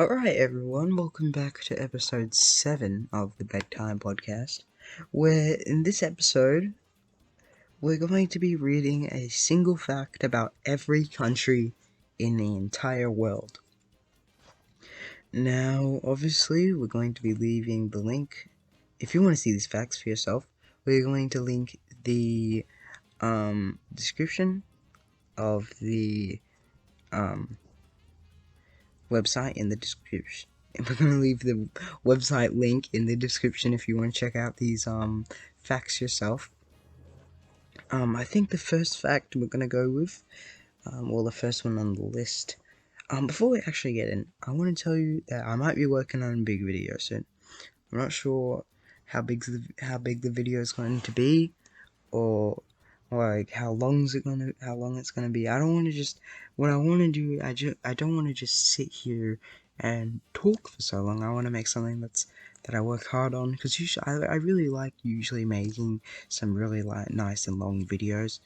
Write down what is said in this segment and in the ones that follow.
Alright, everyone, welcome back to episode 7 of the Bedtime Podcast, where in this episode, we're going to be reading a single fact about every country in the entire world. Now, obviously, we're going to be leaving the link. If you want to see these facts for yourself, we're going to link the description of the website in the description. And we're going to leave the website link in the description if you want to check out these facts yourself. I think the first fact we're going to go with, well, the first one on the list. Before we actually get in, I want to tell you that I might be working on a big video soon. I'm not sure how big the video is going to be, or like how long it's gonna be. I don't want to just what I want to do. I don't want to just sit here and talk for so long. I want to make something that I work hard on, because usually I really like making some really nice and long videos.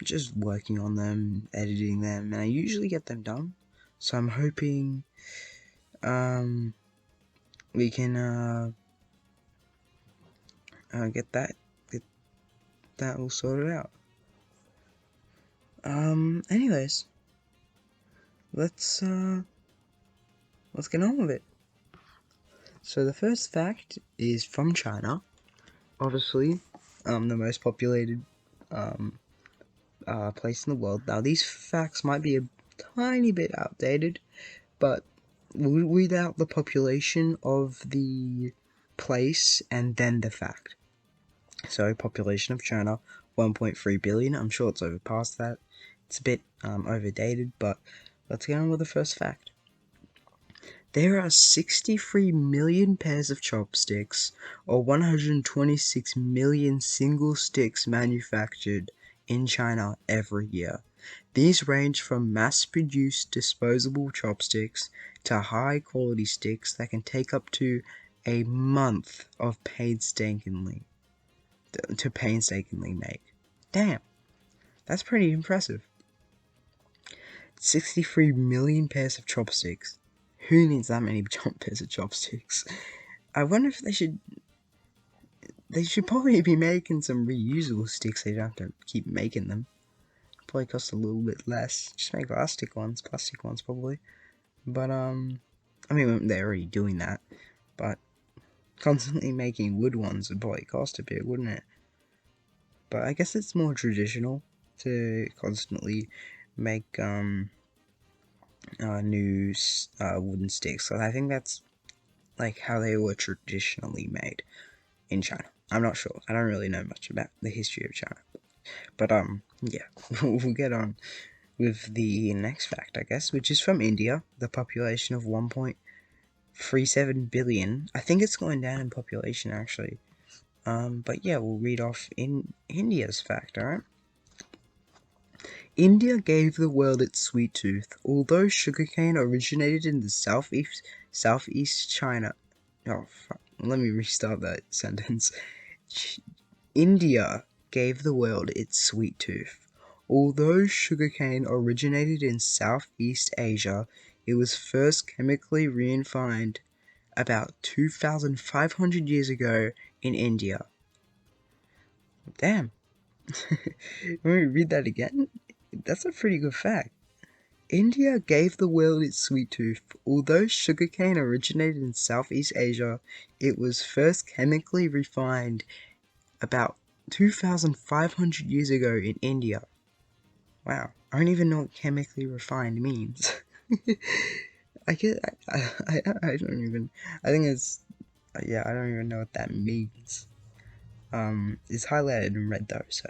Just working on them, editing them, and I usually get them done. So I'm hoping we can get that all sorted out. Anyways, let's get on with it. So the first fact is from China, obviously, the most populated place in the world. Now these facts might be a tiny bit outdated, but we'll read out the population of the place and then the fact. So, population of China, 1.3 billion. I'm sure it's overpassed that. It's a bit overdated, but let's get on with the first fact. There are 63 million pairs of chopsticks, or 126 million single sticks manufactured in China every year. These range from mass-produced disposable chopsticks to high-quality sticks that can take up to a month of painstakingly make. Damn, that's pretty impressive. 63 million pairs of chopsticks. Who needs that many pairs of chopsticks? I wonder if they should probably be making some reusable sticks. They don't have to keep making them. Probably cost a little bit less. Just make plastic ones probably. But I mean, they're already doing that. But constantly making wood ones would probably cost a bit, wouldn't it? But I guess it's more traditional to constantly make new wooden sticks. So I think that's like how they were traditionally made in China. I'm not sure. I don't really know much about the history of China. But yeah, we'll get on with the next fact, I guess, which is from India. The population of 1.37 billion. I think it's going down in population actually. But yeah, we'll read off in India's fact, alright? India gave the world its sweet tooth. Although sugarcane originated in the southeast China. Oh, fuck. Let me restart that sentence. India gave the world its sweet tooth. Although sugarcane originated in Southeast Asia, it was first chemically refined about 2,500 years ago in India. Damn. Let me read that again. That's a pretty good fact. India gave the world its sweet tooth. Although sugarcane originated in Southeast Asia, it was first chemically refined about 2,500 years ago in India. Wow. I don't even know what chemically refined means. I don't even. I think it's. Yeah, I don't even know what that means. It's highlighted in red though, so.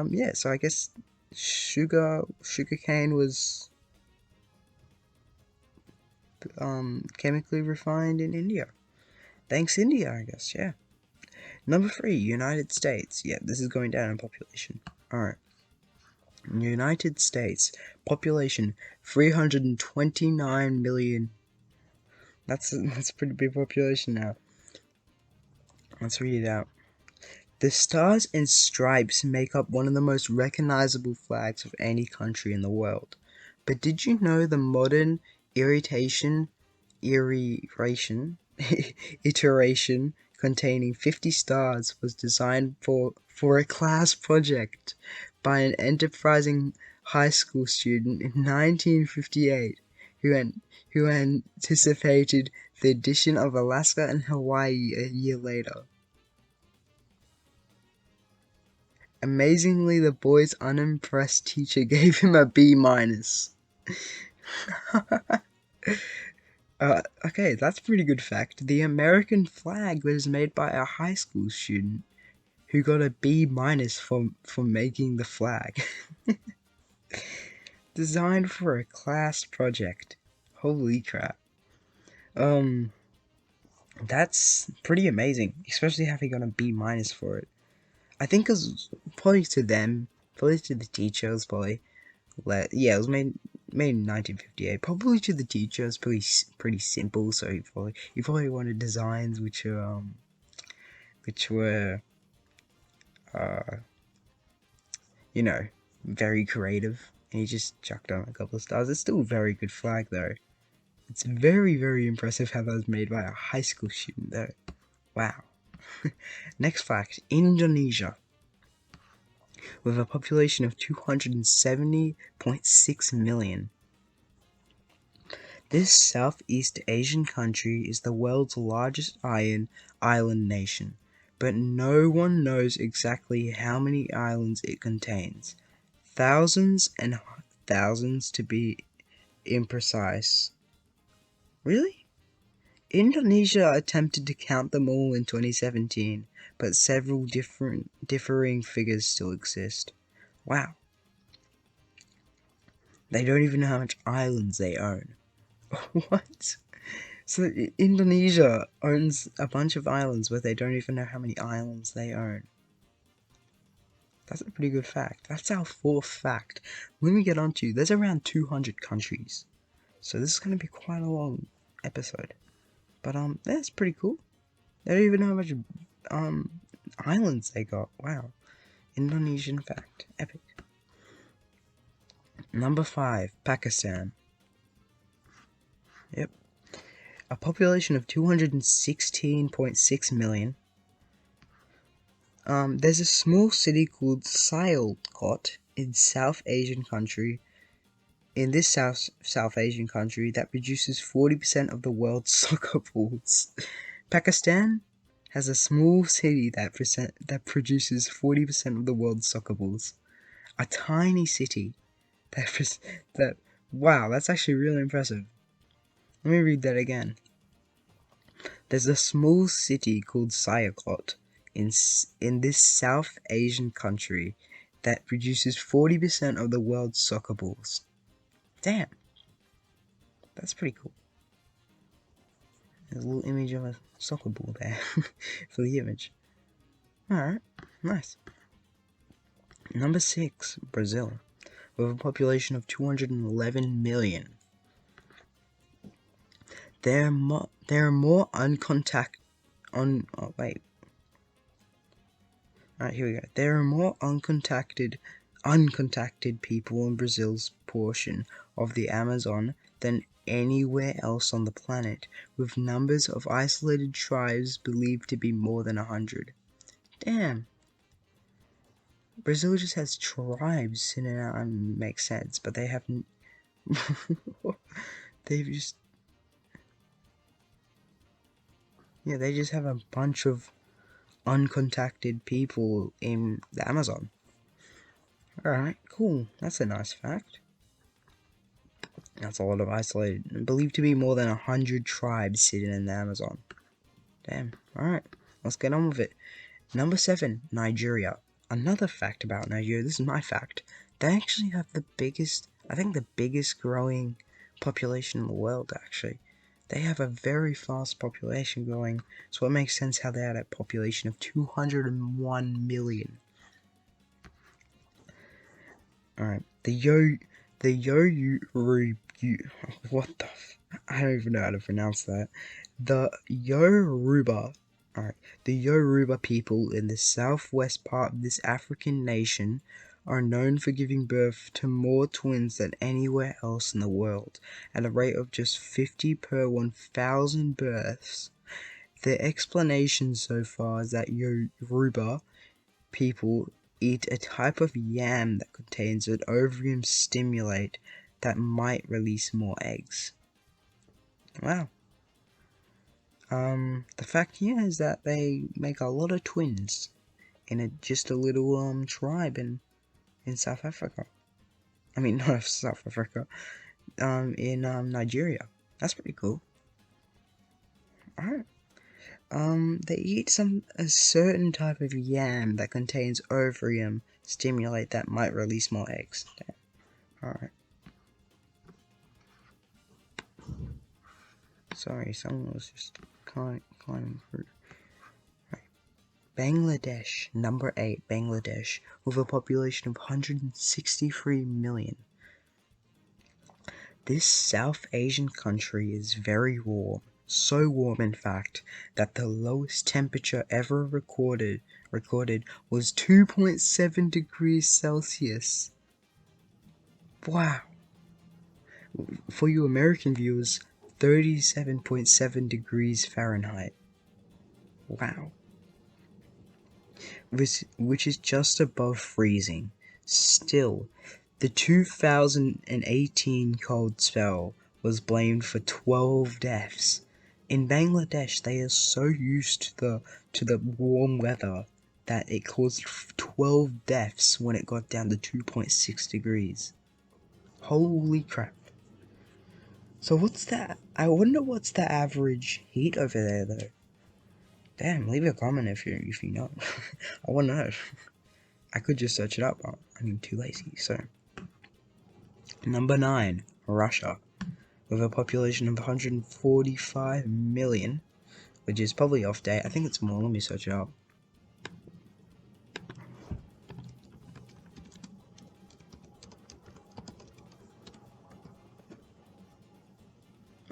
Yeah, so I guess sugarcane was chemically refined in India. Thanks India, I guess, yeah. Number 3, United States. Yeah, this is going down in population. Alright. United States. Population 329 million. That's a pretty big population now. Let's read it out. The Stars and Stripes make up one of the most recognizable flags of any country in the world. But did you know the modern iteration, iteration, iteration containing 50 stars was designed for a class project by an enterprising high school student in 1958 who anticipated the addition of Alaska and Hawaii a year later. Amazingly, the boy's unimpressed teacher gave him a B-. Okay, that's a pretty good fact. The American flag was made by a high school student who got a B- for making the flag. Designed for a class project. Holy crap. That's pretty amazing, especially having got a B- for it. I think it's probably to them, probably to the teachers, probably. Yeah, it was made in 1958. Probably to the teachers, pretty simple. So you probably wanted designs which were you know, very creative, and he just chucked on a couple of stars. It's still a very good flag though. It's very, very impressive how that was made by a high school student though. Wow. Next fact, Indonesia. With a population of 270.6 million. This Southeast Asian country is the world's largest island nation, but no one knows exactly how many islands it contains. Thousands and thousands to be imprecise. Really? Indonesia attempted to count them all in 2017, but several differing figures still exist. Wow. They don't even know how much islands they own. What? So Indonesia owns a bunch of islands where they don't even know how many islands they own. That's a pretty good fact. That's our fourth fact. When we get on to, there's around 200 countries. So this is going to be quite a long episode. But that's pretty cool. They don't even know how much islands they got. Wow. Indonesian fact. Epic. Number 5, Pakistan. Yep. A population of 216.6 million. There's a small city called Sialkot in South Asian country. In this South Asian country that produces 40% of the world's soccer balls. Pakistan has a small city that produces 40% of the world's soccer balls. A tiny city that wow, that's actually really impressive. Let me read that again. There's a small city called Sialkot in this South Asian country that produces 40% of the world's soccer balls. Damn. That's pretty cool. There's a little image of a soccer ball there for the image. Alright, nice. Number 6, Brazil, with a population of 211 million. There are more uncontacted people in Brazil's portion of the Amazon than anywhere else on the planet, with numbers of isolated tribes believed to be more than 100. Damn. Brazil just has tribes sitting out and makes sense, but they haven't. they just have a bunch of uncontacted people in the Amazon. Alright, cool. That's a nice fact. That's a lot of isolated, believed to be more than 100 tribes sitting in the Amazon. Damn. Alright, let's get on with it. Number 7, Nigeria. Another fact about Nigeria, this is my fact. They actually have the biggest growing population in the world, actually. They have a very fast population growing, so it makes sense how they had a population of 201 million. Alright, what the I don't even know how to pronounce that. The Yoruba people in the southwest part of this African nation are known for giving birth to more twins than anywhere else in the world, at a rate of just 50 per 1,000 births. The explanation so far is that Yoruba people eat a type of yam that contains an ovarian stimulate that might release more eggs. Wow. The fact here is that they make a lot of twins in just a little tribe in South Africa. I mean, not South Africa. In Nigeria. That's pretty cool. Alright. They eat a certain type of yam that contains ovarian stimulate that might release more eggs. Alright. Sorry, someone was just climbing through. Right. Bangladesh, number 8, Bangladesh, with a population of 163 million. This South Asian country is very warm, so warm in fact that the lowest temperature ever recorded was 2.7 degrees Celsius. Wow. For you American viewers, 37.7 degrees Fahrenheit. Wow. Which is just above freezing. Still, the 2018 cold spell was blamed for 12 deaths. In Bangladesh, they are so used to the warm weather that it caused 12 deaths when it got down to 2.6 degrees. Holy crap. So what's that? I wonder what's the average heat over there though. Damn, leave a comment if you know. I want to know. I could just search it up, but I'm too lazy. So, number 9, Russia, with a population of 145 million, which is probably off date. I think it's more. Let me search it up.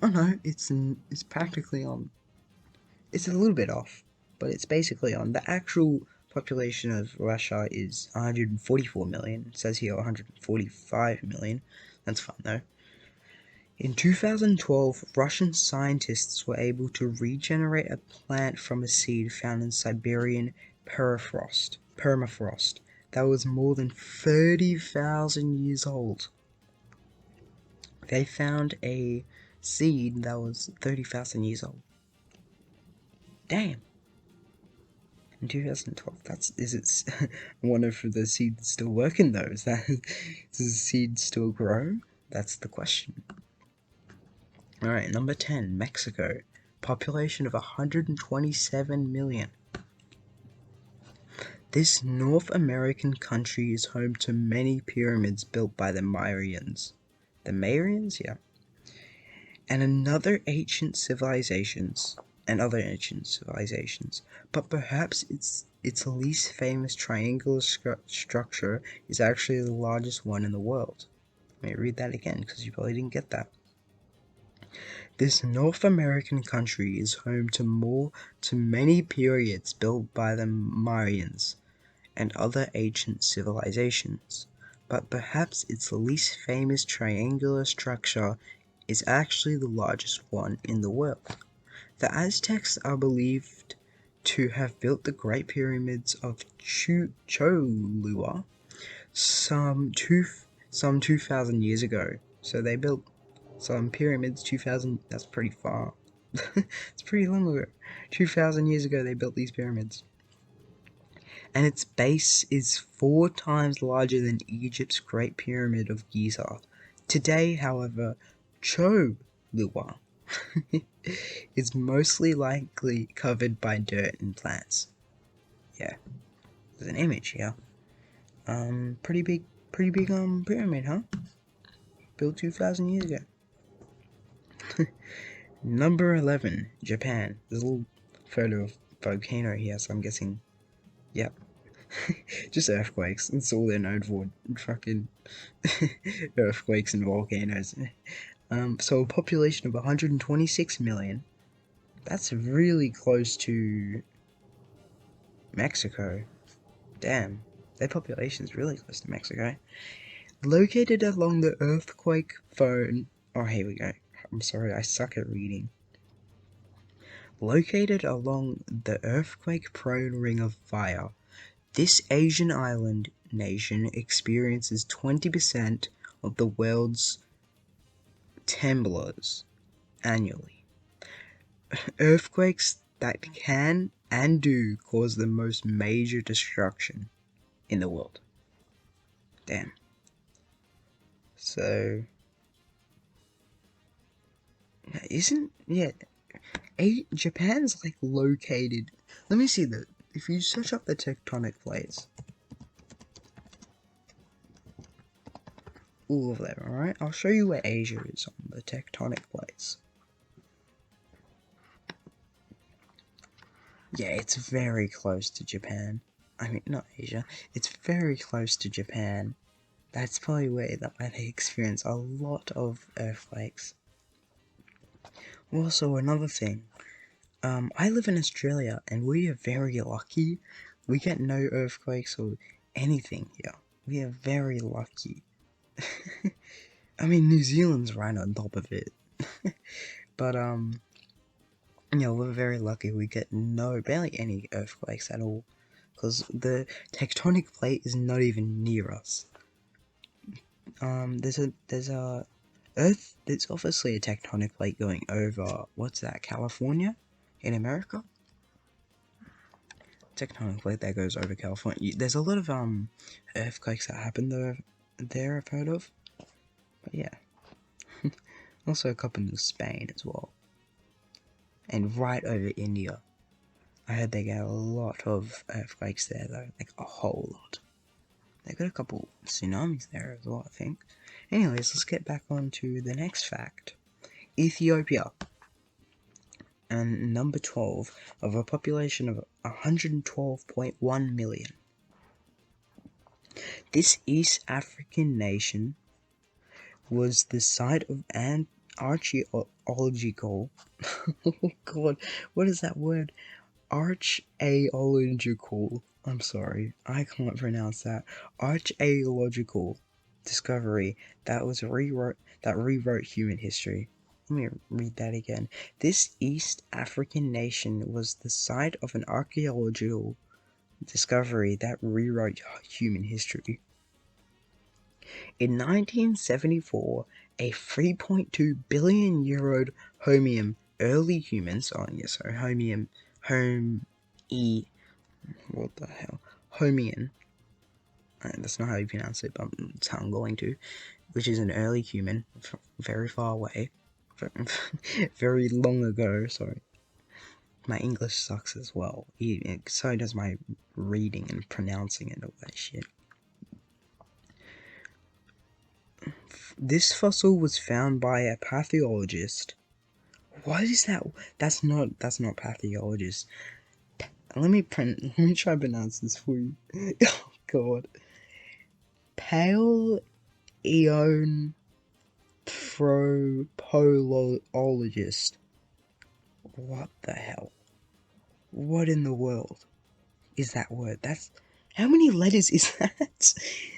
Oh no, it's practically on. It's a little bit off, but it's basically on. The actual population of Russia is 144 million. It says here 145 million. That's fine though. In 2012, Russian scientists were able to regenerate a plant from a seed found in Siberian permafrost that was more than 30,000 years old. They found a seed that was 30,000 years old. Damn. In 2012, I wonder if the seed's still working though. Does the seed still grow? That's the question. Alright, number 10, Mexico. Population of 127 million. This North American country is home to many pyramids built by the Mayans. The Mayans? Yeah. And other ancient civilizations. But perhaps its least famous triangular structure is actually the largest one in the world. Let me read that again, because you probably didn't get that. This North American country is home to many pyramids built by the Mayans and other ancient civilizations, but perhaps its least famous triangular structure is actually the largest one in the world. The Aztecs are believed to have built the Great Pyramids of Cholula some 2,000 years ago. So they built some pyramids 2,000. That's pretty far. It's pretty long ago. 2,000 years ago they built these pyramids. And its base is 4 times larger than Egypt's Great Pyramid of Giza. Today, however, Cholula is mostly likely covered by dirt and plants. Yeah, there's an image here. Pretty big pyramid, huh? Built 2,000 years ago. Number 11, Japan. There's a little photo of volcano here, so I'm guessing, yep. Just earthquakes. That's all they're known for. Fucking earthquakes and volcanoes. So a population of 126 million. That's really close to Mexico. Damn. Their population is really close to Mexico. Located along the earthquake prone. Oh, here we go. I'm sorry, I suck at reading. Located along the earthquake-prone Ring of Fire, this Asian island nation experiences 20% of the world's tremors annually. Earthquakes that can and do cause the most major destruction in the world. Damn. So, Japan's like located. Let me see if you search up the tectonic plates. All of them, alright? I'll show you where Asia is on the tectonic plates. Yeah, it's very close to Japan. I mean, not Asia. It's very close to Japan. That's probably where they experience a lot of earthquakes. Also, another thing. I live in Australia, and we are very lucky. We get no earthquakes or anything here. We are very lucky. I mean, New Zealand's right on top of it. But, we're very lucky. We get barely any earthquakes at all. Because the tectonic plate is not even near us. There's obviously a tectonic plate going over, what's that, California? In America? Tectonic plate that goes over California. There's a lot of, earthquakes that happen there I've heard of. But yeah. Also a couple in Spain as well. And right over India. I heard they get a lot of earthquakes there though. Like a whole lot. They got a couple tsunamis there as well, I think. Anyways, let's get back on to the next fact. Ethiopia. And number 12 of a population of 112.1 million. This East African nation was the site of an archaeological oh god, what is that word? Archaeological, I'm sorry, I can't pronounce that. Archaeological discovery that rewrote human history. Let me read that again. This East African nation was the site of an archaeological discovery that rewrote human history. In 1974, a 3.2 billion year old Homo early humans, Homian, that's not how you pronounce it, but that's how I'm going to, which is an early human, very far away, very long ago, sorry. My English sucks as well, so does my reading and pronouncing and all that shit. This fossil was found by a pathologist. What is that? That's not pathologist. Let me try to pronounce this for you. Oh god. Paleoanthropologist. What the hell? What in the world is that word? How many letters is that?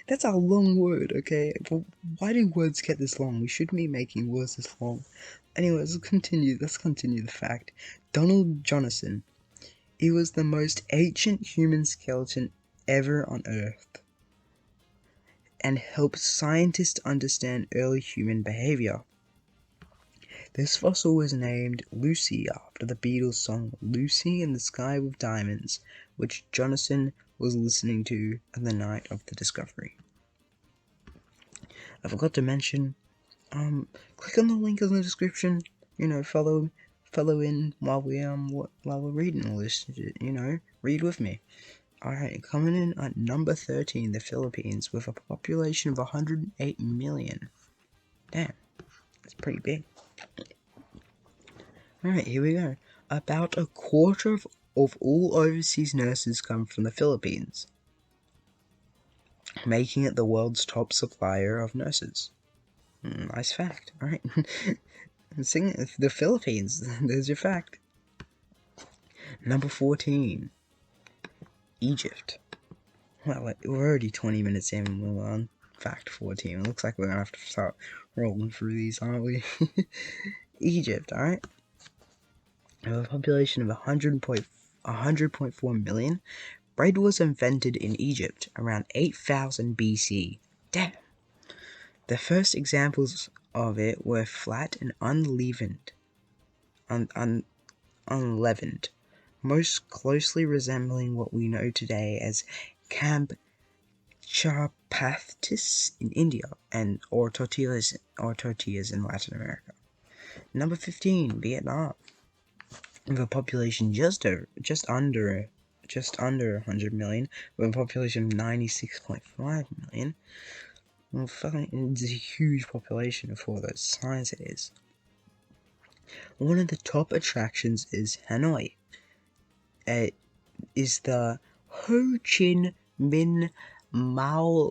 That's a long word, okay? But why do words get this long? We shouldn't be making words this long. Anyways, let's continue the fact. Donald Johnson. He was the most ancient human skeleton ever on Earth and helped scientists understand early human behavior. This fossil was named Lucy after the Beatles' song Lucy in the Sky with Diamonds, which Johnson was listening to on the night of the discovery. I forgot to mention, click on the link in the description, follow in while we're reading all this, read with me. Alright, coming in at number 13, the Philippines, with a population of 108 million. Damn, that's pretty big. Alright, here we go. About a quarter of all overseas nurses come from the Philippines, making it the world's top supplier of nurses. Nice fact, alright. The Philippines, there's your fact. Number 14, Egypt. Well, we're already 20 minutes in. We're on fact 14. It looks like we're gonna have to start rolling through these, aren't we? Egypt, alright? With a population of 100.4 million, bread was invented in Egypt around 8000 BC. Damn! The first examples of it were flat and unleavened, most closely resembling what we know today as camp chapatis in India or tortillas in Latin America. Number 15, Vietnam, with a population just under 100 million, with a population of 96.5 million. Well, fucking, it's a huge population for the size it is. One of the top attractions is Hanoi. It is the Ho Chi Minh Mausoleum.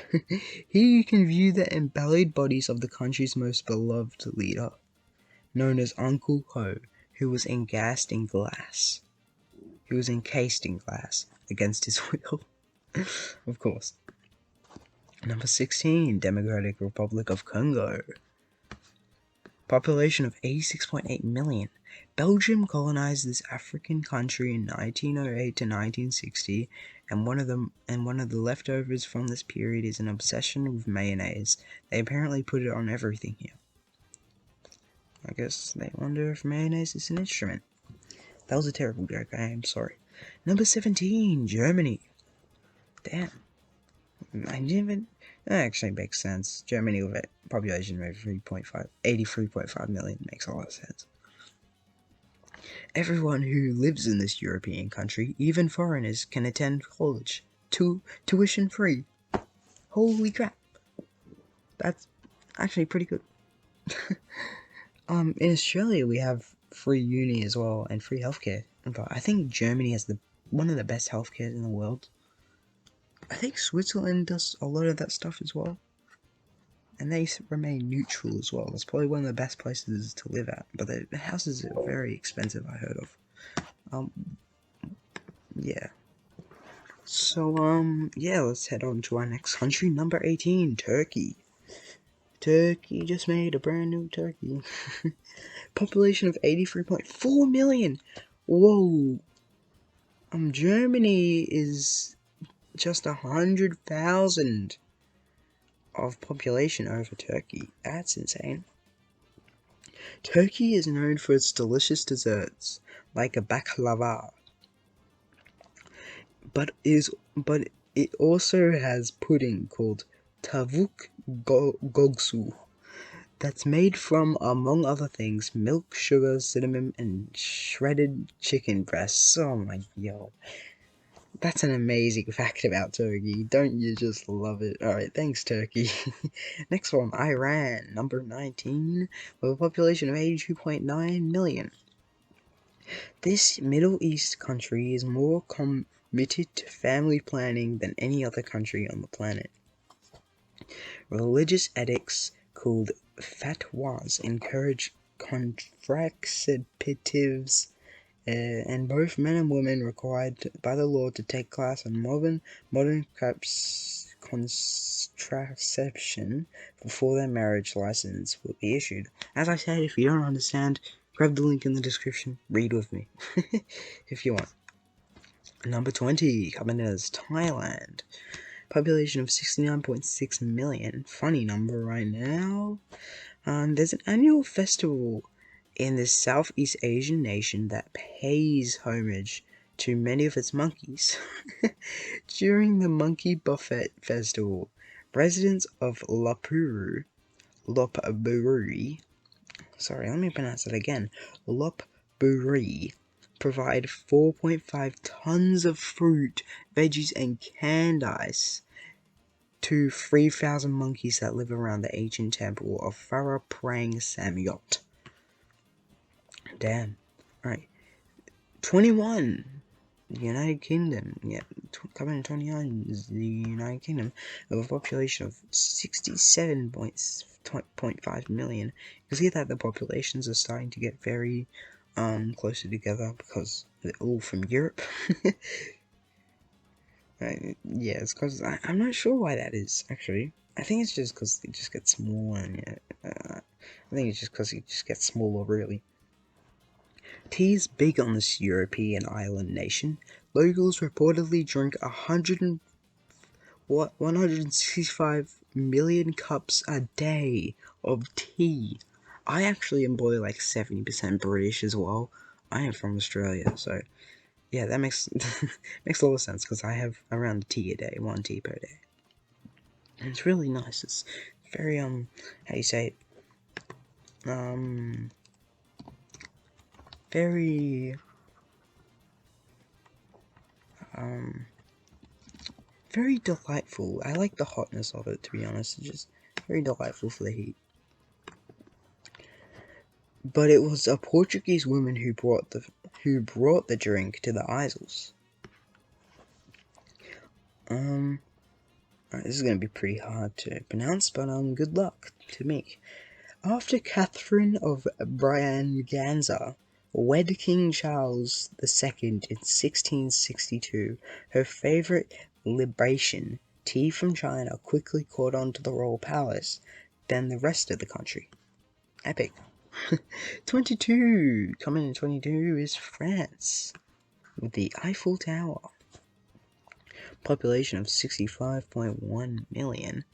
Here you can view the embellied bodies of the country's most beloved leader, known as Uncle Ho, who was encased in glass. Against his will. Of course. Number 16, Democratic Republic of Congo. Population of 86.8 million. Belgium colonized this African country in 1908 to 1960, and one of the leftovers from this period is an obsession with mayonnaise. They apparently put it on everything here. I guess they wonder if mayonnaise is an instrument. That was a terrible joke, I am sorry. Number 17, Germany. Damn. That actually makes sense. Germany with a population of 83.5 million makes a lot of sense. Everyone who lives in this European country, even foreigners, can attend college. Tuition free. Holy crap. That's actually pretty good. In Australia we have free uni as well and free healthcare. But I think Germany has one of the best healthcare in the world. I think Switzerland does a lot of that stuff as well. And they remain neutral as well. It's probably one of the best places to live at. But the houses are very expensive, I heard of. Yeah. So, yeah, let's head on to our next country. Number 18, Turkey. Turkey just made a brand new Turkey. Population of 83.4 million. Whoa. Germany is just 100,000 of population over Turkey. That's insane. Turkey is known for its delicious desserts, like a baklava. But it also has pudding called tavuk gogsu. That's made from, among other things, milk, sugar, cinnamon, and shredded chicken breasts. Oh my god. That's an amazing fact about Turkey. Don't you just love it? Alright, thanks, Turkey. Next one, Iran, number 19, with a population of 82.9 million. This Middle East country is more committed to family planning than any other country on the planet. Religious edicts called fatwas encourage contraceptives, and both men and women required by the law to take class on modern contraception before their marriage license will be issued. As I said, if you don't understand, grab the link in the description, read with me, if you want. Number 20, coming in as Thailand. Population of 69.6 million. Funny number right now. There's an annual festival in this Southeast Asian nation that pays homage to many of its monkeys. During the Monkey Buffet Festival, residents of Lopburi, Lopburi, provide 4.5 tons of fruit, veggies, and canned ice to 3,000 monkeys that live around the ancient temple of Pharaoh Prang Samyot. Damn. Alright. 21. The United Kingdom. Yeah, coming in 29 is the United Kingdom, with a population of 67.5 million. You can see that the populations are starting to get very closer together because they're all from Europe. Yeah, it's because I'm not sure why that is, actually. I think it's just because it just gets smaller, and yeah, I think it's just because it just gets smaller, really. Tea is big on this European island nation. Locals reportedly drink 165 million cups a day of tea. I actually am probably like 70% British as well. I am from Australia, so yeah, that makes makes a lot of sense because I have around a tea a day, one tea per day. And it's really nice. It's very how you say it? Very um very delightful. I like the hotness of it, to be honest. It's just very delightful for the heat. But it was a Portuguese woman who brought the drink to the Isles. This is gonna be pretty hard to pronounce, but good luck to me. After Catherine of Braganza wed King Charles II in 1662, her favourite libation, tea from China, quickly caught on to the royal palace, then the rest of the country. Epic. 22! Coming in 22 is France, with the Eiffel Tower. Population of 65.1 million.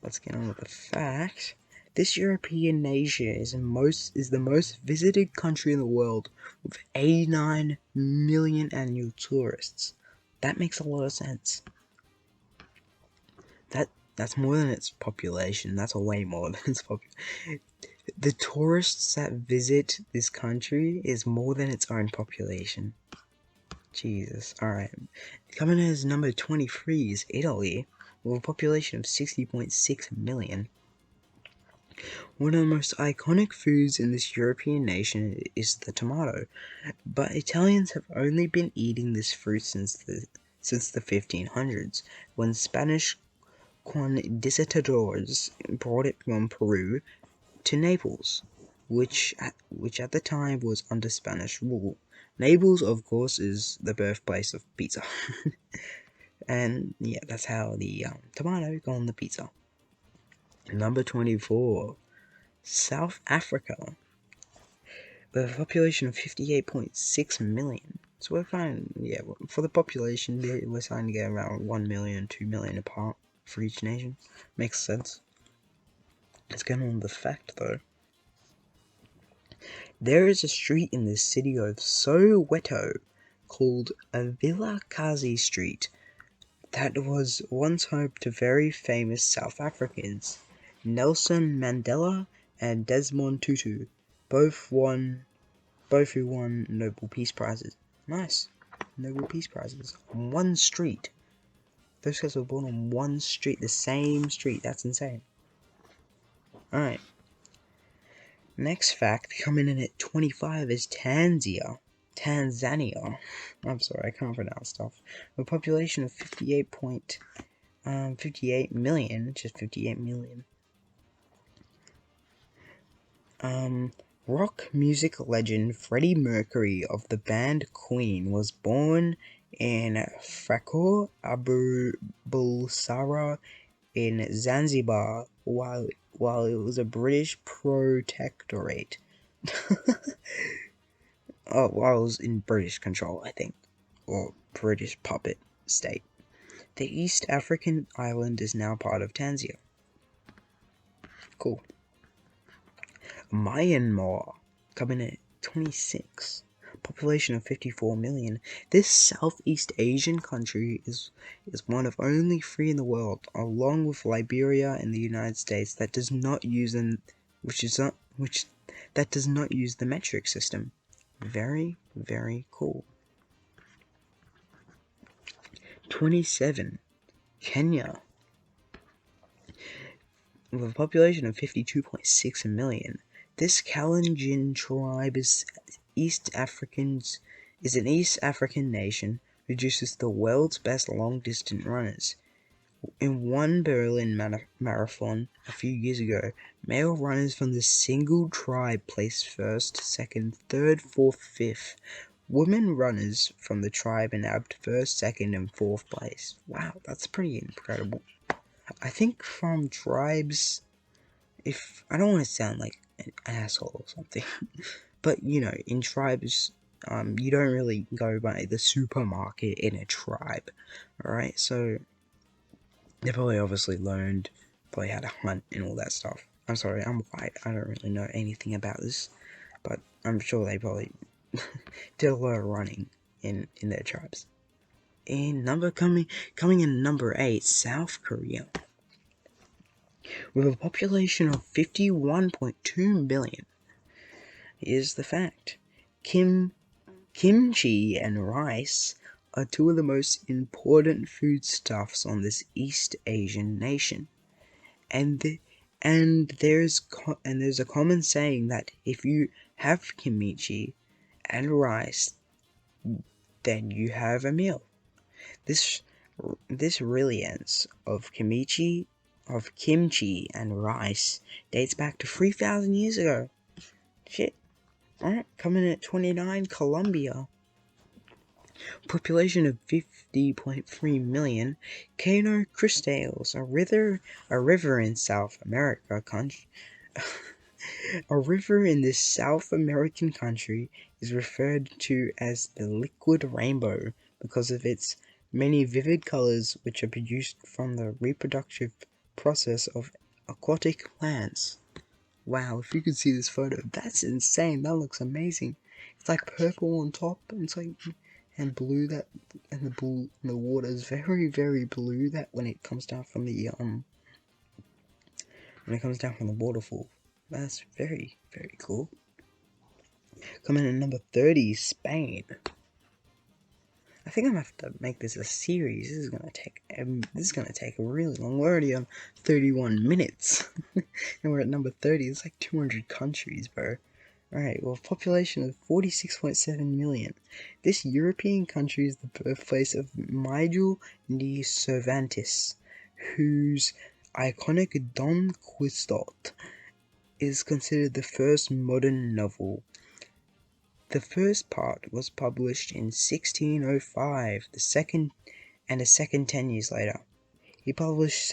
Let's get on with the facts. This European nation is the most visited country in the world, with 89 million annual tourists. That makes a lot of sense. That's more than its population. That's way more than its population. The tourists that visit this country is more than its own population. Jesus. Alright. Coming in as number 23 is Italy, with a population of 60.6 million. One of the most iconic foods in this European nation is the tomato, but Italians have only been eating this fruit since the 1500s, when Spanish conquistadors brought it from Peru to Naples, which at the time was under Spanish rule. Naples, of course, is the birthplace of pizza. And yeah, that's how the tomato got on the pizza. Number 24, South Africa, with a population of 58.6 million. So we're for the population, we're starting to get around 1 million, 2 million apart for each nation. Makes sense. Let's get on the fact, though. There is a street in the city of Soweto called Vilakazi Street that was once home to very famous South Africans, Nelson Mandela and Desmond Tutu, both who won Nobel Peace Prizes. Nice. Nobel Peace Prizes. On one street. Those guys were born on one street, the same street. That's insane. Alright. Next fact, coming in at 25, is Tanzania. I'm sorry, I can't pronounce stuff. A population of 58 million, just 58 million. Rock music legend Freddie Mercury of the band Queen was born in Frakor Abu Bulsara in Zanzibar while it was a British protectorate. While it was in British control, I think, or British puppet state. The East African island is now part of Tanzania. Cool. Myanmar, coming in at 26, population of 54 million. This Southeast Asian country is one of only 3 in the world, along with Liberia and the United States, that does not use the metric system. Very, very cool. 27, Kenya, with a population of 52.6 million. This Kalenjin tribe is an East African nation who produces the world's best long-distance runners. In one Berlin marathon a few years ago, male runners from the single tribe placed first, second, third, fourth, fifth, Women runners from the tribe are nabbed first, second, and fourth place. Wow, that's pretty incredible. I think from tribes, if I don't want to sound like an asshole or something, but you know, in tribes, you don't really go by the supermarket in a tribe, alright? So they probably obviously learned probably how to hunt and all that stuff. I'm sorry, I'm white. I don't really know anything about this, but I'm sure they probably did a lot of running in their tribes. And coming in number 8, South Korea. With a population of 51.2 million, here's the fact. Kimchi and rice are two of the most important foodstuffs on this East Asian nation. And there's a common saying that if you have kimchi and rice, then you have a meal. This reliance of kimchi and rice dates back to 3,000 years ago. Shit. Alright, coming in at 29, Colombia. Population of 50.3 million. Cano Cristales, a river in South America a river in this South American country is referred to as the liquid rainbow because of its many vivid colors which are produced from the reproductive process of aquatic plants. Wow, if you could see this photo, that's insane. That looks amazing. It's like purple on top, and it's like and blue the water is very, very blue that when it comes down from the waterfall. That's very, very cool. Coming in at number 30, Spain. I think I'm gonna have to make this a series. This is gonna take a really long. We're already on 31 minutes, and we're at number 30. It's like 200 countries, bro. Alright, well, population of 46.7 million. This European country is the birthplace of Miguel de Cervantes, whose iconic Don Quixote is considered the first modern novel. The first part was published in 1605, the second 10 years later. He's published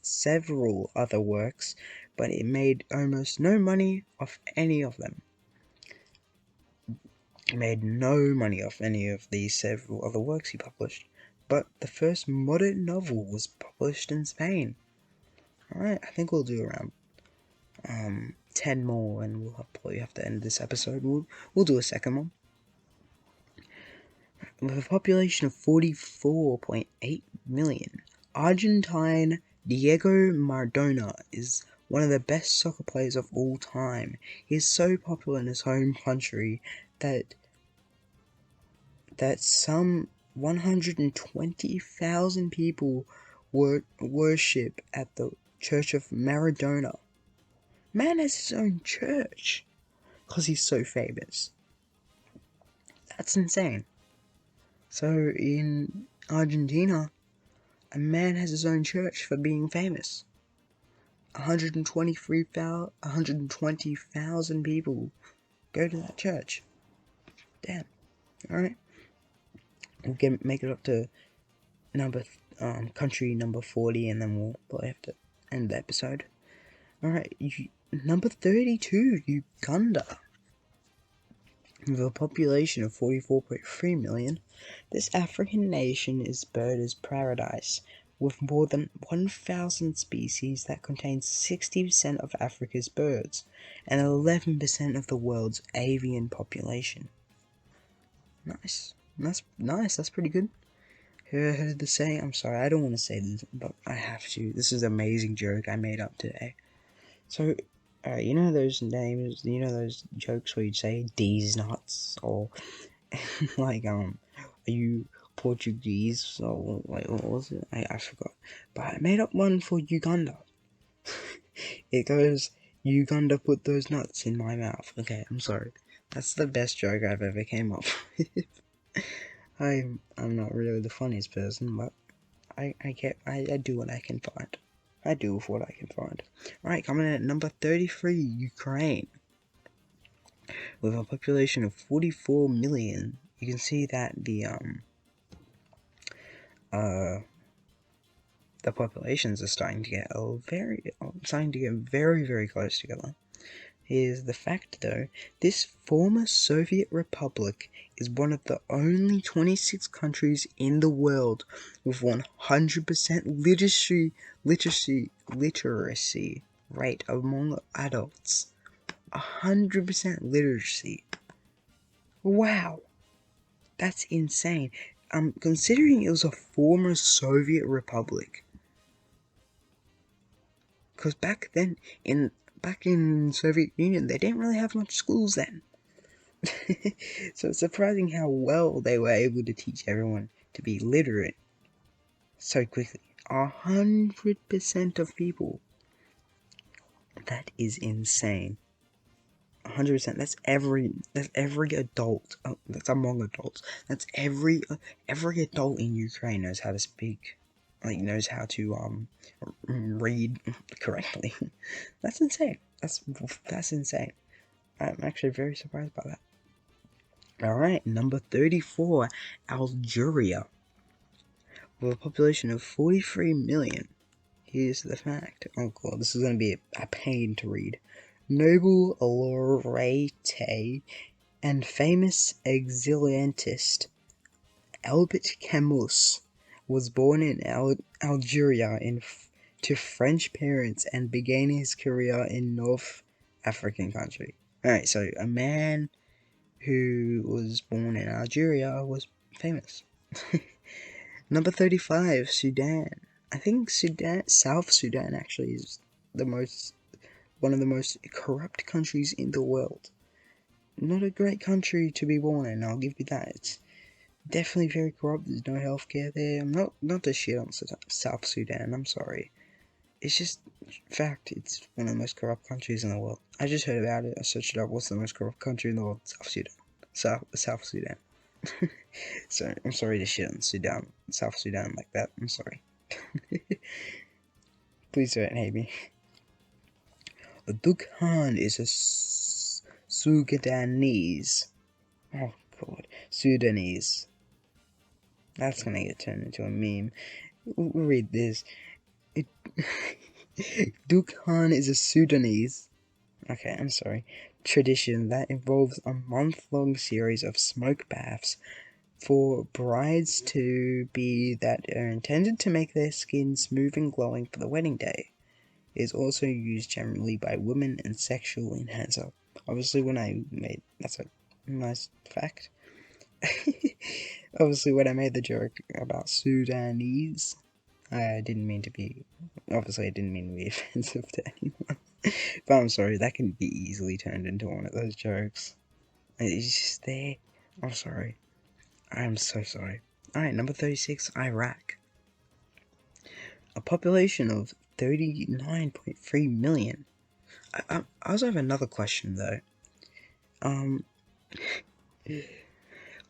several other works, but it made almost no money off any of them. He made no money off any of these several other works he published, but the first modern novel was published in Spain. Alright, I think we'll do around 10 more, and we'll probably have to end this episode. We'll do a second one. With a population of 44.8 million, Argentine Diego Maradona is one of the best soccer players of all time. He is so popular in his home country that some 120,000 people worship at the Church of Maradona. Man has his own church because he's so famous. That's insane. So in Argentina, a man has his own church for being famous. 120,000 people go to that church. Damn. Alright. We'll make it up to country number 40, and then we'll probably have to end the episode. Alright, number 32, Uganda. With a population of 44.3 million, this African nation is bird as paradise, with more than 1,000 species that contain 60% of Africa's birds and 11% of the world's avian population. Nice. That's pretty good. Have you heard the saying? I'm sorry, I don't want to say this, but I have to. This is an amazing joke I made up today. So, you know those names, those jokes where you'd say these nuts, or like, are you Portuguese, or like, what was it? I forgot. But I made up one for Uganda. It goes, Uganda put those nuts in my mouth. Okay, I'm sorry. That's the best joke I've ever came up with. I'm not really the funniest person, but I do what I can find. I do with what I can find. Alright, coming in at number 33, Ukraine. With a population of 44 million, you can see that the populations are starting to get very, very close together. Here's the fact though, this former Soviet republic is one of the only 26 countries in the world with 100% literacy rate among adults. 100% literacy. Wow, that's insane. Considering it was a former Soviet republic, because back in Soviet Union, they didn't really have much schools then. So it's surprising how well they were able to teach everyone to be literate so quickly. 100% of people. That is insane. 100%. That's every adult. That's among adults. That's every adult in Ukraine knows how to speak. Like, knows how to read correctly. That's insane. That's insane. I'm actually very surprised by that. Alright, number 34, Algeria. With a population of 43 million. Here's the fact. Oh god, this is going to be a pain to read. Nobel laureate and famous exiliantist Albert Camus was born in Algeria to French parents and began his career in North African country. Alright, so a man who was born in Algeria was famous. Number 35, Sudan. I think South Sudan actually is one of the most corrupt countries in the world. Not a great country to be born in, I'll give you that. It's definitely very corrupt. There's no healthcare there. Not to shit on South Sudan, I'm sorry. It's just fact, it's one of the most corrupt countries in the world. I just heard about it, I searched it up, what's the most corrupt country in the world? South Sudan. South Sudan. So, I'm sorry to shit on South Sudan like that, I'm sorry. Please don't hate me. Dukhan is a Sudanese. Oh god, Sudanese. That's gonna get turned into a meme. We'll read this. Dukhan is a Sudanese. Okay, I'm sorry. Tradition that involves a month-long series of smoke baths for brides to be that are intended to make their skin smooth and glowing for the wedding day. It is also used generally by women and sexual enhancer. Obviously, that's a nice fact. Obviously, when I made the joke about Sudanese, I didn't mean to be offensive to anyone. But I'm sorry, that can be easily turned into one of those jokes. It's just there. I'm sorry. I am so sorry. Alright, number 36, Iraq. A population of 39.3 million. I also have another question though.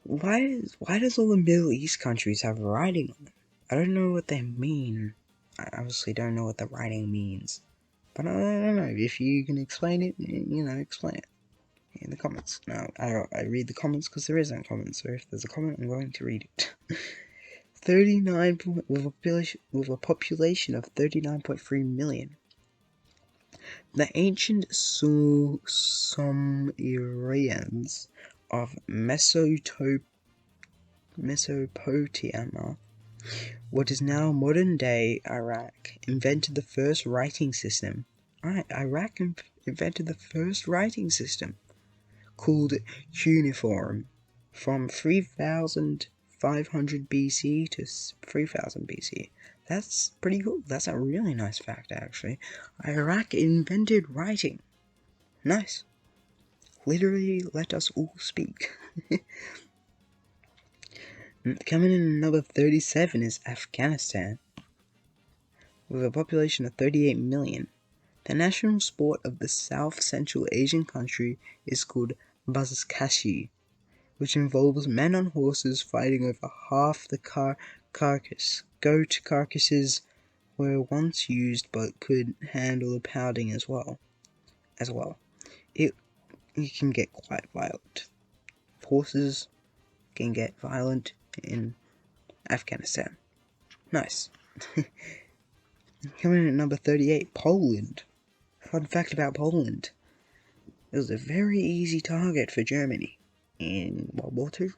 Why does all the Middle East countries have writing on them? I don't know what they mean. I obviously don't know what the writing means. But I don't know. If you can explain it, explain it in the comments. Now, I read the comments because there isn't comments. So if there's a comment, I'm going to read it. 39 with a population of 39.3 million. The ancient Sumerians of Mesopotamia, what is now modern-day Iraq, invented the first writing system. Iraq invented the first writing system, called cuneiform, from 3,500 BC to 3,000 BC. That's pretty cool. That's a really nice fact, actually. Iraq invented writing. Nice. Literally, let us all speak. Coming in number 37 is Afghanistan. With a population of 38 million. The national sport of the South Central Asian country is called Buzkashi, which involves men on horses fighting over half the carcass. Goat carcasses were once used but could handle the pounding as well. you can get quite violent. Forces can get violent in Afghanistan. Nice. Coming in at number 38, Poland. Fun fact about Poland. It was a very easy target for Germany in World War II.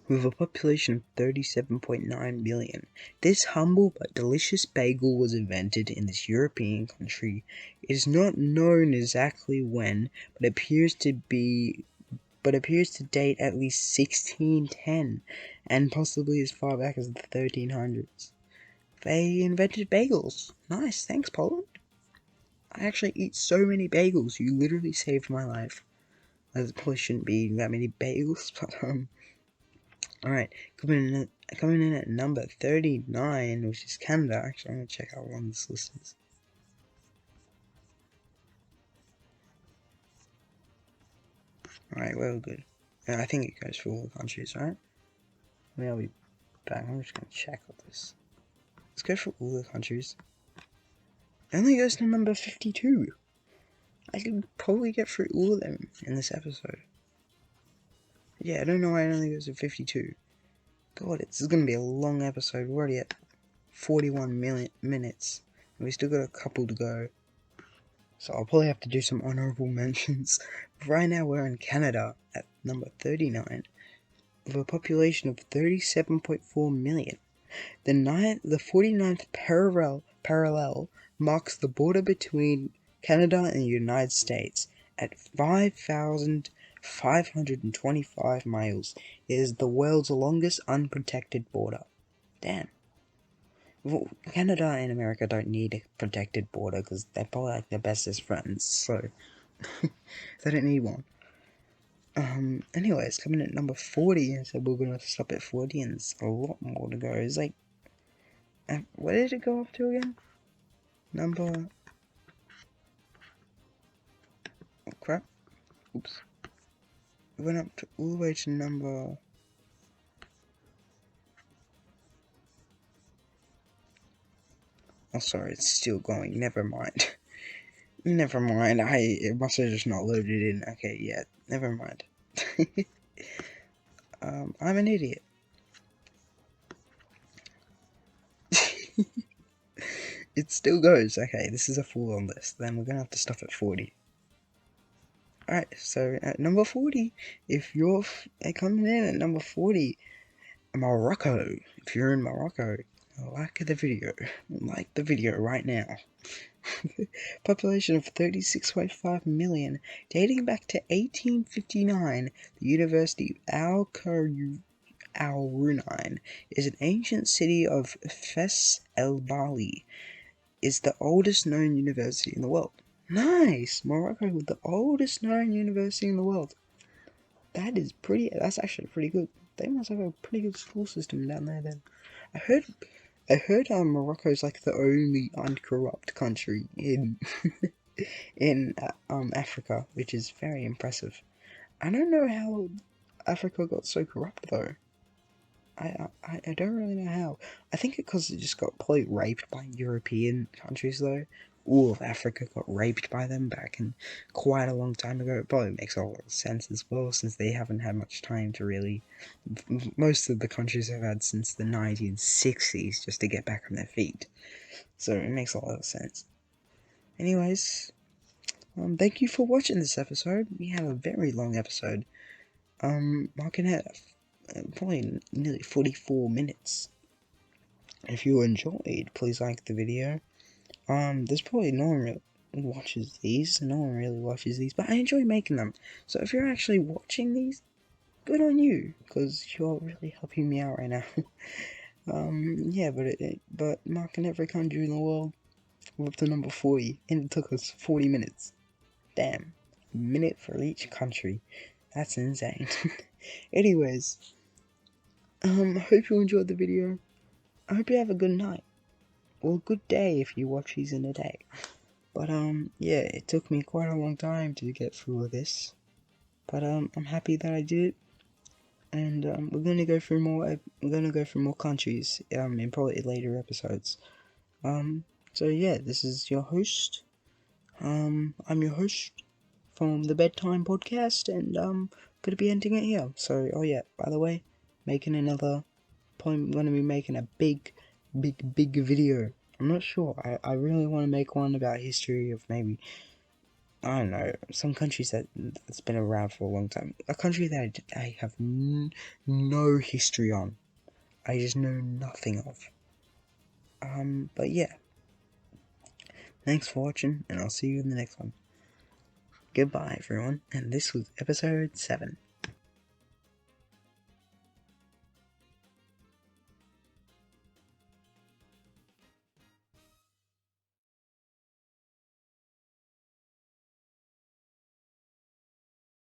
With a population of 37.9 million, this humble but delicious bagel was invented in this European country. It is not known exactly when, but appears to date at least 1610, and possibly as far back as the 1300s. They invented bagels. Nice, thanks, Poland. I actually eat so many bagels, you literally saved my life. There probably shouldn't be that many bagels, but alright, coming in at number 39, which is Canada. Actually, I'm going to check how long this list is. Alright, well, good. I think it goes for all the countries, right? Maybe I'll be back. I'm just going to check all this. Let's go for all the countries. It only goes to number 52. I could probably get through all of them in this episode. Yeah, I don't know why it only goes to 52. God, this is going to be a long episode. We're already at 41 minutes. And we still got a couple to go. So I'll probably have to do some honorable mentions. But right now we're in Canada at number 39. With a population of 37.4 million. The 49th parallel marks the border between Canada and the United States at 5,525 miles. It is the world's longest unprotected border. Damn. Well, Canada and America don't need a protected border because they're probably like the bestest friends, so they don't need one. Anyways, coming at number 40, and so we're gonna stop at 40, and there's a lot more to go. It's like, where did it go up to again? Number, oh crap, oops, it went up to all the way to number, oh sorry, it's still going, never mind. Never mind, it must have just not loaded in. Okay, yeah, never mind. I'm an idiot. It still goes. Okay, this is a full-on list. Then we're gonna have to stop at 40. Alright, so at number 40, if you're coming in at number 40, Morocco. If you're in Morocco, like the video right now. Population of 36.5 million, dating back to 1859, the University of Al-Qurunayn is an ancient city of Fes El Bali. Is the oldest known university in the world. Nice! Morocco with the oldest known university in the world. That's actually pretty good. They must have a pretty good school system down there then. I heard Morocco's like the only uncorrupt country in in Africa, which is very impressive. I don't know how Africa got so corrupt though. I don't really know how. I think because it just got probably raped by European countries though. All of Africa got raped by them back in quite a long time ago. It probably makes a lot of sense as well, since they haven't had much time to really. Most of the countries have had since the 1960s just to get back on their feet. So it makes a lot of sense. Anyways, thank you for watching this episode. We have a very long episode. Marking it probably nearly 44 minutes. If you enjoyed, please like the video. There's probably no one really watches these, but I enjoy making them. So if you're actually watching these, good on you, because you're really helping me out right now. Yeah, but marking every country in the world, we're up to number 40, and it took us 40 minutes. Damn, a minute for each country. That's insane. Anyways, I hope you enjoyed the video. I hope you have a good night. Or a good day if you watch these in a day. But, yeah, it took me quite a long time to get through all this. But, I'm happy that I did it. And, we're gonna go through more countries, in probably later episodes. So yeah, this is your host. I'm your host, from the Bedtime Podcast, and gonna be ending it here. So, oh yeah, by the way, I'm gonna be making a big video. I'm not sure. I really want to make one about history of maybe, I don't know, some countries that's been around for a long time. A country that I have no history on. I just know nothing of. But yeah. Thanks for watching, and I'll see you in the next one. Goodbye, everyone, and this was episode 7.